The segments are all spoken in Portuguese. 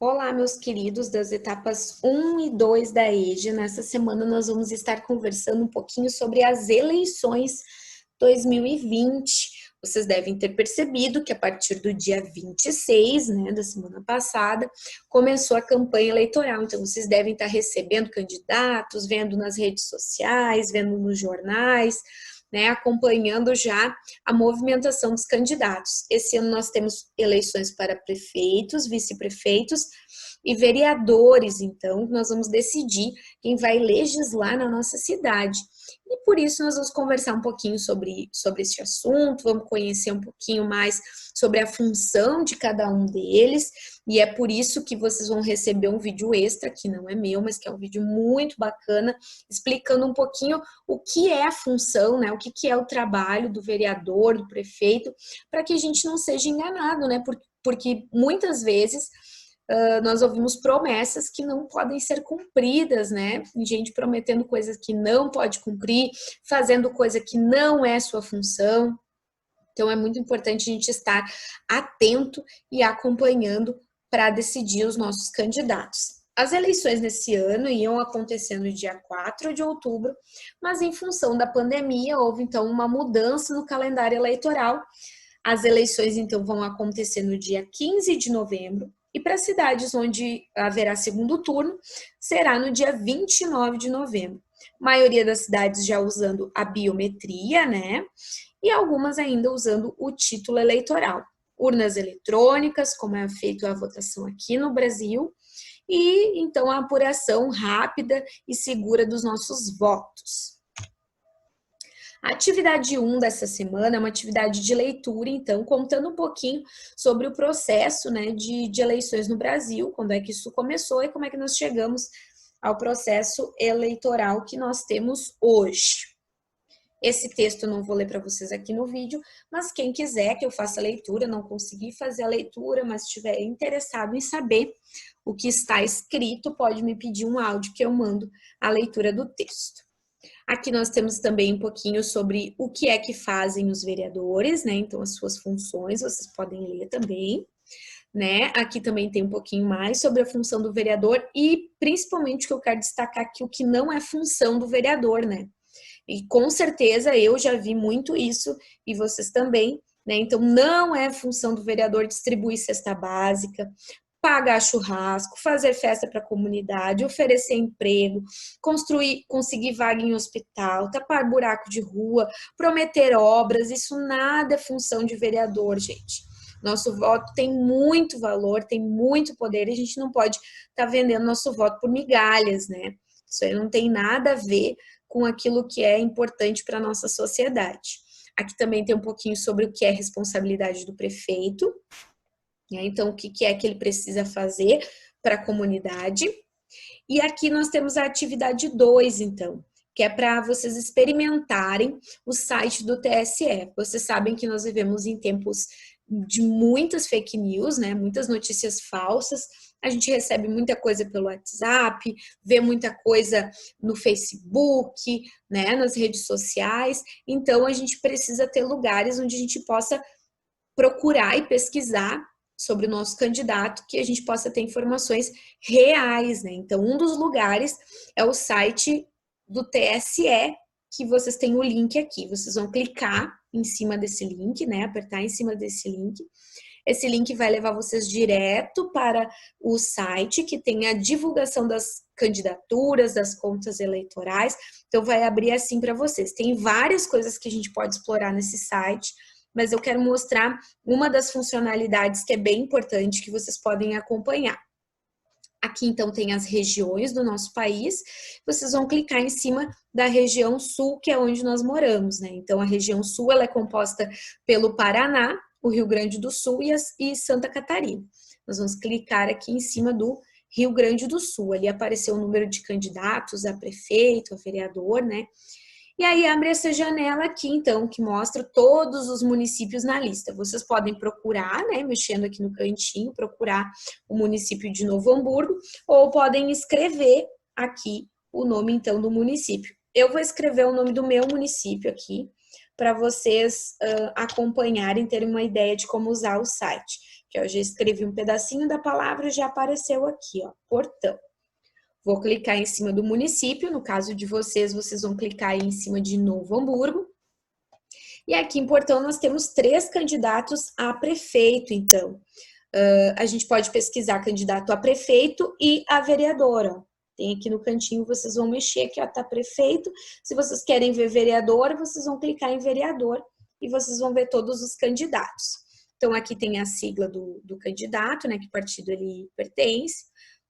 Olá, meus queridos das etapas 1 e 2 da EJA. Nessa semana nós vamos estar conversando um pouquinho sobre as eleições 2020. Vocês devem ter percebido que a partir do dia 26, da semana passada, começou a campanha eleitoral. Então, vocês devem estar recebendo candidatos, vendo nas redes sociais, vendo nos jornais, acompanhando já a movimentação dos candidatos. Esse ano nós temos eleições para prefeitos, vice-prefeitos e vereadores, então nós vamos decidir quem vai legislar na nossa cidade. E por isso nós vamos conversar um pouquinho sobre este assunto, vamos conhecer um pouquinho mais sobre a função de cada um deles, e é por isso que vocês vão receber um vídeo extra, que não é meu, mas que é um vídeo muito bacana, explicando um pouquinho o que é a função, o que é o trabalho do vereador, do prefeito, para que a gente não seja enganado, porque muitas vezes nós ouvimos promessas que não podem ser cumpridas, gente prometendo coisas que não pode cumprir, fazendo coisa que não é sua função. Então é muito importante a gente estar atento e acompanhando para decidir os nossos candidatos. As eleições nesse ano iam acontecer no dia 4 de outubro, mas em função da pandemia houve então uma mudança no calendário eleitoral. As eleições então vão acontecer no dia 15 de novembro e para cidades onde haverá segundo turno será no dia 29 de novembro. A maioria das cidades já usando a biometria, e algumas ainda usando o título eleitoral. Urnas eletrônicas, como é feito a votação aqui no Brasil, e então a apuração rápida e segura dos nossos votos. A atividade 1 dessa semana é uma atividade de leitura, então, contando um pouquinho sobre o processo de eleições no Brasil, quando é que isso começou e como é que nós chegamos ao processo eleitoral que nós temos hoje. Esse texto eu não vou ler para vocês aqui no vídeo, mas quem quiser que eu faça a leitura, não consegui fazer a leitura, mas estiver interessado em saber o que está escrito, pode me pedir um áudio que eu mando a leitura do texto. Aqui nós temos também um pouquinho sobre o que é que fazem os vereadores, então as suas funções, vocês podem ler também, Aqui também tem um pouquinho mais sobre a função do vereador e principalmente o que eu quero destacar aqui, o que não é função do vereador, E com certeza eu já vi muito isso e vocês também, Então não é função do vereador distribuir cesta básica, pagar churrasco, fazer festa para a comunidade, oferecer emprego, conseguir vaga em hospital, tapar buraco de rua, prometer obras, isso nada é função de vereador, gente. Nosso voto tem muito valor, tem muito poder e a gente não pode estar vendendo nosso voto por migalhas, Isso aí não tem nada a ver com aquilo que é importante para a nossa sociedade. Aqui também tem um pouquinho sobre o que é responsabilidade do prefeito, então o que é que ele precisa fazer para a comunidade. E aqui nós temos a atividade 2, então, que é para vocês experimentarem o site do TSE. Vocês sabem que nós vivemos em tempos de muitas fake news, muitas notícias falsas, a gente recebe muita coisa pelo WhatsApp, vê muita coisa no Facebook, nas redes sociais, então a gente precisa ter lugares onde a gente possa procurar e pesquisar sobre o nosso candidato, que a gente possa ter informações reais, Então, um dos lugares é o site do TSE, que vocês têm o link aqui. Vocês vão clicar em cima desse link, apertar em cima desse link. Esse link vai levar vocês direto para o site, que tem a divulgação das candidaturas, das contas eleitorais. Então, vai abrir assim para vocês. Tem várias coisas que a gente pode explorar nesse site, mas eu quero mostrar uma das funcionalidades que é bem importante, que vocês podem acompanhar. Aqui, então, tem as regiões do nosso país. Vocês vão clicar em cima da região sul, que é onde nós moramos, Então, a região sul, ela é composta pelo Paraná, o Rio Grande do Sul e Santa Catarina. Nós vamos clicar aqui em cima do Rio Grande do Sul. Ali apareceu o número de candidatos a prefeito, a vereador, E aí abre essa janela aqui, então, que mostra todos os municípios na lista. Vocês podem procurar, mexendo aqui no cantinho, procurar o município de Novo Hamburgo, ou podem escrever aqui o nome, então, do município. Eu vou escrever o nome do meu município aqui, para vocês acompanharem, terem uma ideia de como usar o site. Porque eu já escrevi um pedacinho da palavra, já apareceu aqui, ó, Portão. Vou clicar em cima do município, no caso de vocês, vocês vão clicar aí em cima de Novo Hamburgo. E aqui em Portão nós temos 3 candidatos a prefeito, então. A gente pode pesquisar candidato a prefeito e a vereador, ó. Tem aqui no cantinho, vocês vão mexer aqui, ó, tá prefeito. Se vocês querem ver vereador, vocês vão clicar em vereador e vocês vão ver todos os candidatos. Então, aqui tem a sigla do candidato, né, que partido ele pertence.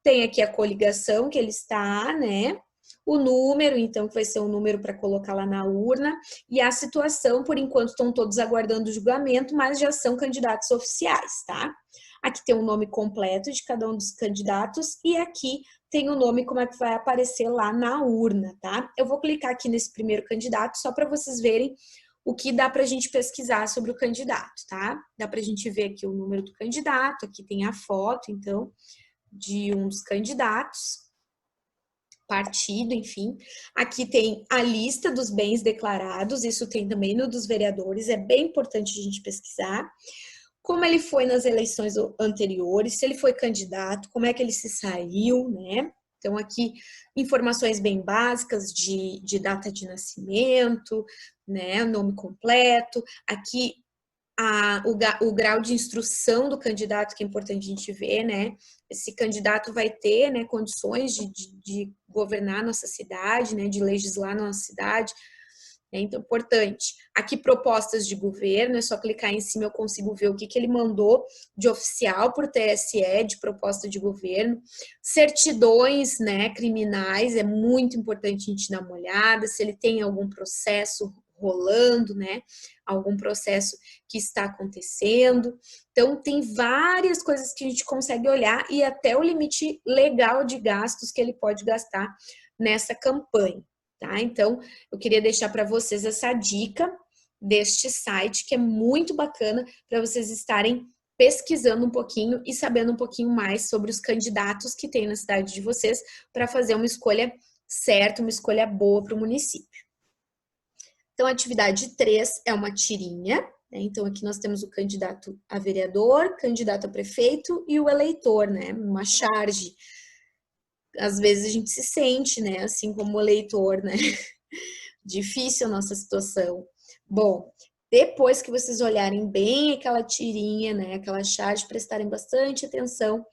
Tem aqui a coligação que ele está, né, o número, então, que vai ser um número para colocar lá na urna, e a situação, por enquanto, estão todos aguardando o julgamento, mas já são candidatos oficiais, tá? Aqui tem o nome completo de cada um dos candidatos e aqui tem o nome como é que vai aparecer lá na urna, tá? Eu vou clicar aqui nesse primeiro candidato só para vocês verem o que dá para a gente pesquisar sobre o candidato, tá? Dá para a gente ver aqui o número do candidato, aqui tem a foto, então, de um dos candidatos, partido, enfim. Aqui tem a lista dos bens declarados, isso tem também no dos vereadores, é bem importante a gente pesquisar. Como ele foi nas eleições anteriores, se ele foi candidato, como é que ele se saiu, né? Então, aqui, informações bem básicas de data de nascimento, né? Nome completo. Aqui, o grau de instrução do candidato, que é importante a gente ver, né? Esse candidato vai ter, né, condições de governar a nossa cidade, né? De legislar a nossa cidade. Então, importante. Aqui, propostas de governo, é só clicar em cima, eu consigo ver o que ele mandou de oficial por TSE, de proposta de governo. Certidões, né, criminais, é muito importante a gente dar uma olhada, se ele tem algum processo rolando, né, algum processo que está acontecendo. Então, tem várias coisas que a gente consegue olhar e até o limite legal de gastos que ele pode gastar nessa campanha. Tá? Então, eu queria deixar para vocês essa dica deste site, que é muito bacana para vocês estarem pesquisando um pouquinho e sabendo um pouquinho mais sobre os candidatos que tem na cidade de vocês para fazer uma escolha certa, uma escolha boa para o município. Então, a atividade 3 é uma tirinha, né? Então, aqui nós temos o candidato a vereador, candidato a prefeito e o eleitor, né? Uma charge. Às vezes a gente se sente, né, assim como eleitor, né? Difícil a nossa situação. Bom, depois que vocês olharem bem aquela tirinha, né, aquela charge, prestarem bastante atenção,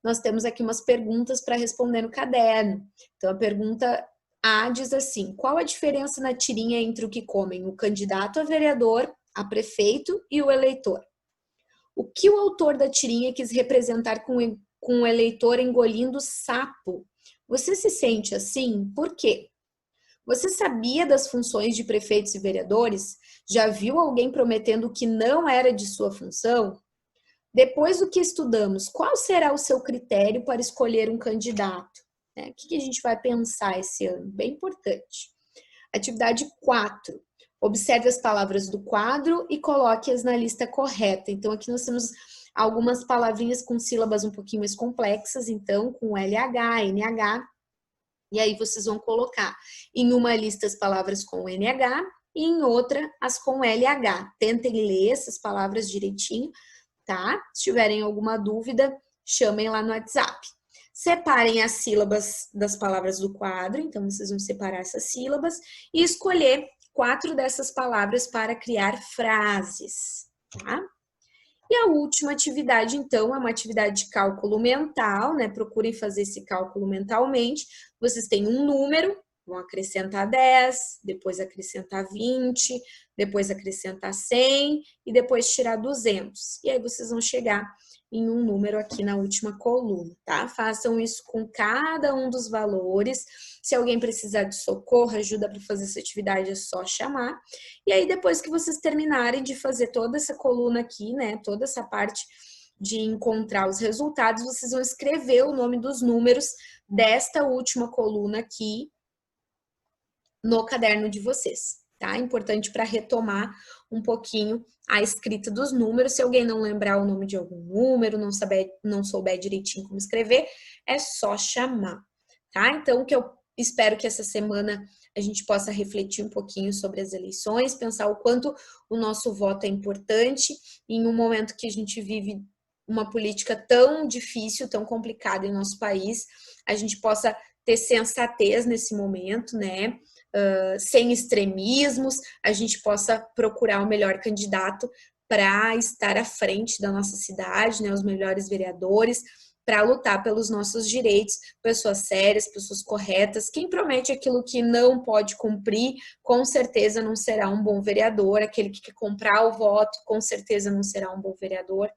nós temos aqui umas perguntas para responder no caderno. Então, a pergunta A diz assim: qual a diferença na tirinha entre o que comem o candidato a vereador, a prefeito e o eleitor? O que o autor da tirinha quis representar com o eleitor engolindo sapo? Você se sente assim? Por quê? Você sabia das funções de prefeitos e vereadores? Já viu alguém prometendo o que não era de sua função? Depois do que estudamos, qual será o seu critério para escolher um candidato? O que a gente vai pensar esse ano? Bem importante. Atividade 4. Observe as palavras do quadro e coloque-as na lista correta. Então, aqui nós temos algumas palavrinhas com sílabas um pouquinho mais complexas, então, com LH, NH, e aí vocês vão colocar em uma lista as palavras com NH e em outra as com LH. Tentem ler essas palavras direitinho, tá? Se tiverem alguma dúvida, chamem lá no WhatsApp. Separem as sílabas das palavras do quadro, então vocês vão separar essas sílabas e escolher 4 dessas palavras para criar frases, tá? E a última atividade, então, é uma atividade de cálculo mental, né? Procurem fazer esse cálculo mentalmente. Vocês têm um número, vão acrescentar 10, depois acrescentar 20, depois acrescentar 100 e depois tirar 200. E aí vocês vão chegar em um número aqui na última coluna, tá? Façam isso com cada um dos valores. Se alguém precisar de socorro, ajuda para fazer essa atividade, é só chamar. E aí, depois que vocês terminarem de fazer toda essa coluna aqui, né? Toda essa parte de encontrar os resultados, vocês vão escrever o nome dos números desta última coluna aqui no caderno de vocês, tá? Importante para retomar um pouquinho a escrita dos números. Se alguém não lembrar o nome de algum número, não souber direitinho como escrever, é só chamar, tá? Então, o que eu espero que essa semana a gente possa refletir um pouquinho sobre as eleições, pensar o quanto o nosso voto é importante em um momento que a gente vive uma política tão difícil, tão complicada em nosso país, a gente possa ter sensatez nesse momento, né? Sem extremismos, a gente possa procurar o melhor candidato para estar à frente da nossa cidade, né? Os melhores vereadores, para lutar pelos nossos direitos, pessoas sérias, pessoas corretas. Quem promete aquilo que não pode cumprir, com certeza não será um bom vereador. Aquele que quer comprar o voto, com certeza não será um bom vereador.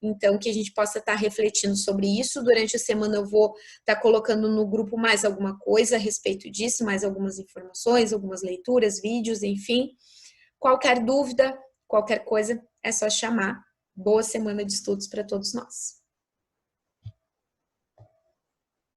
Então, que a gente possa estar refletindo sobre isso. Durante a semana eu vou estar colocando no grupo mais alguma coisa a respeito disso, mais algumas informações, algumas leituras, vídeos, enfim. Qualquer dúvida, qualquer coisa, é só chamar. Boa semana de estudos para todos nós.